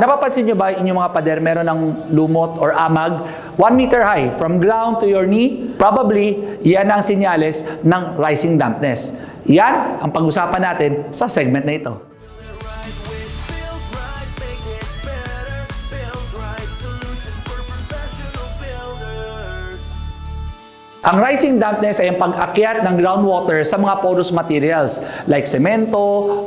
Napapansin nyo ba inyong mga pader meron ng lumot or amag 1 meter high from ground to your knee? Probably, yan ang senyales ng rising dampness. Yan ang pag-usapan natin sa segment na ito. Ang rising dampness ay ang pag-akyat ng groundwater sa mga porous materials like semento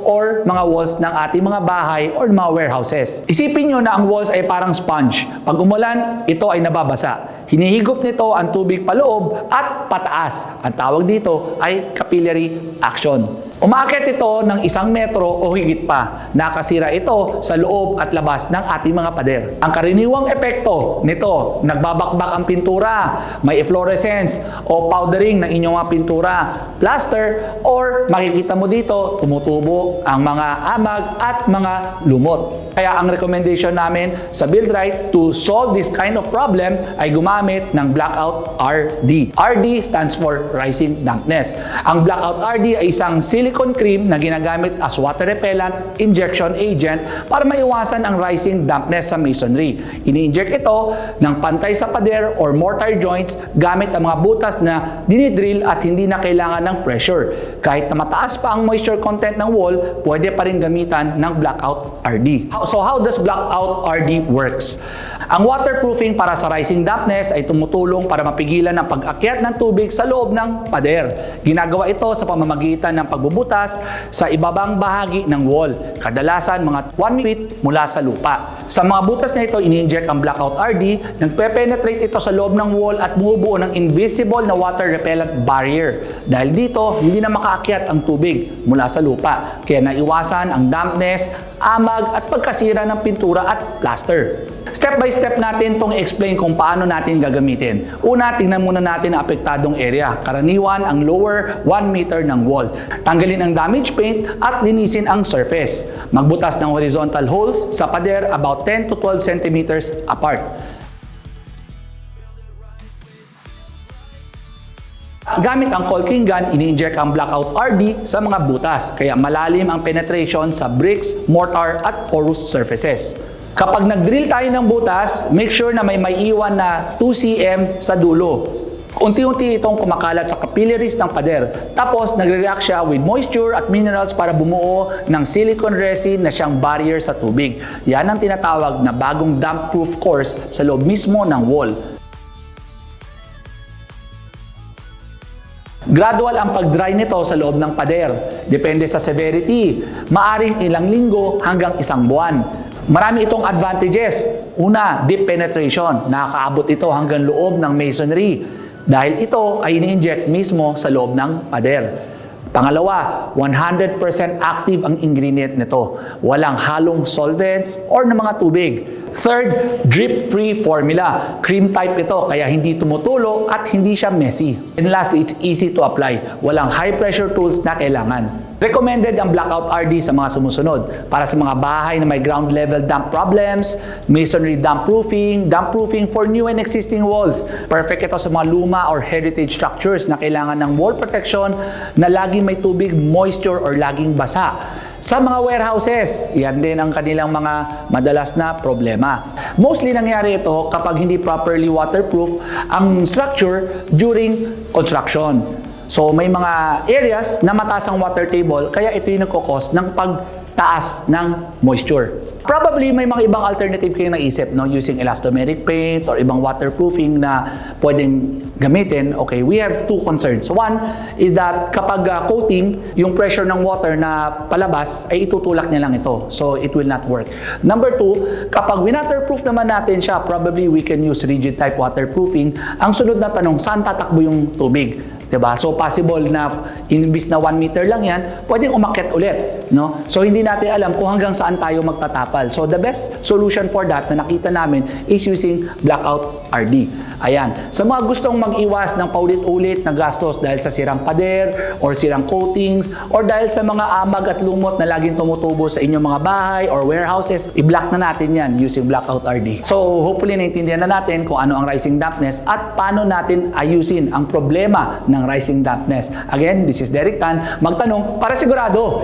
or mga walls ng ating mga bahay or mga warehouses. Isipin nyo na ang walls ay parang sponge. Pag umulan, ito ay nababasa. Hinihigop nito ang tubig paloob at pataas. Ang tawag dito ay capillary action. Umaakyat ito ng 1 metro o higit pa. Nakasira ito sa loob at labas ng ating mga pader. Ang karaniwang epekto nito, nagbabakbak ang pintura, may efflorescence o powdering ng inyong mga pintura, plaster, or makikita mo dito, tumutubo ang mga amag at mga lumot. Kaya ang recommendation namin sa Buildrite to solve this kind of problem ay gumamit ng Blackout RD. RD stands for Rising Dampness. Ang Blackout RD ay isang silicone cream na ginagamit as water repellent injection agent para maiwasan ang rising dampness sa masonry. Ini-inject ito ng pantay sa pader or mortar joints gamit ang mga butas na dinidrill at hindi na kailangan ng pressure. Kahit na mataas pa ang moisture content ng wall, pwede pa rin gamitan ng Blackout RD. So how does Blackout RD works? Ang waterproofing para sa rising dampness ay tumutulong para mapigilan ang pag-akyat ng tubig sa loob ng pader. Ginagawa ito sa pamamagitan ng pagbubutas sa ibabang bahagi ng wall, kadalasan mga 1 feet mula sa lupa. Sa mga butas na ito, ini-inject ang Blackout RD, nagpe-penetrate ito sa loob ng wall at bumubuo ng invisible na water repellent barrier. Dahil dito, hindi na makaakyat ang tubig mula sa lupa, kaya naiwasan ang dampness, amag at pagkasira ng pintura at plaster. Step by step natin itong explain kung paano natin gagamitin. Una, tingnan muna natin ang apektadong area. Karaniwan ang lower 1 meter ng wall. Tanggalin ang damage paint at linisin ang surface. Magbutas ng horizontal holes sa pader about 10 to 12 centimeters apart. Gamit ang caulking gun, ini-inject ang Blackout RD sa mga butas, kaya malalim ang penetration sa bricks, mortar at porous surfaces. Kapag nag-drill tayo ng butas, make sure na may maiiwan na 2 cm sa dulo. Unti-unti itong kumakalat sa capillaries ng pader. Tapos nagre-react siya with moisture at minerals para bumuo ng silicone resin na siyang barrier sa tubig. Yan ang tinatawag na bagong damp-proof course sa loob mismo ng wall. Gradual ang pag-dry nito sa loob ng pader. Depende sa severity. Maaring ilang linggo hanggang 1 buwan. Marami itong advantages. Una, deep penetration. Nakakaabot ito hanggang loob ng masonry. Dahil ito ay ini-inject mismo sa loob ng pader. Pangalawa, 100% active ang ingredient nito. Walang halong solvents or ng mga tubig. Third, drip-free formula. Cream type ito kaya hindi tumutulo at hindi siya messy. And lastly, it's easy to apply. Walang high-pressure tools na kailangan. Recommended ang Blackout RD sa mga sumusunod. Para sa mga bahay na may ground level damp problems, masonry damp proofing for new and existing walls. Perfect ito sa mga luma or heritage structures na kailangan ng wall protection na laging may tubig, moisture or laging basa. Sa mga warehouses, yan din ang kanilang mga madalas na problema. Mostly nangyari ito kapag hindi properly waterproof ang structure during construction. So may mga areas na mataas ang water table, kaya ito yung nagkukos ng pagtaas ng moisture. Probably may mga ibang alternative kayong naisip, no? Using elastomeric paint or ibang waterproofing na pwedeng gamitin. Okay, we have two concerns. One is that kapag coating, yung pressure ng water na palabas ay itutulak niya lang ito. So it will not work. Number two, kapag winaterproof naman natin siya, probably we can use rigid type waterproofing. Ang sunod na tanong, saan tatakbo yung tubig? Diba? So possible na imbis na 1 meter lang yan, pwedeng umakyat ulit. No? So hindi natin alam kung hanggang saan tayo magtatapal. So the best solution for that na nakita namin is using Blackout RD. Ayan. Sa mga gustong mag-iwas ng paulit-ulit na gastos dahil sa sirang pader or sirang coatings or dahil sa mga amag at lumot na laging tumutubo sa inyong mga bahay or warehouses, i-block na natin yan using Blackout RD. So hopefully naintindihan na natin kung ano ang rising dampness at paano natin ayusin ang problema ng rising dampness. Again, this is Derek Tan. Magtanong para sigurado!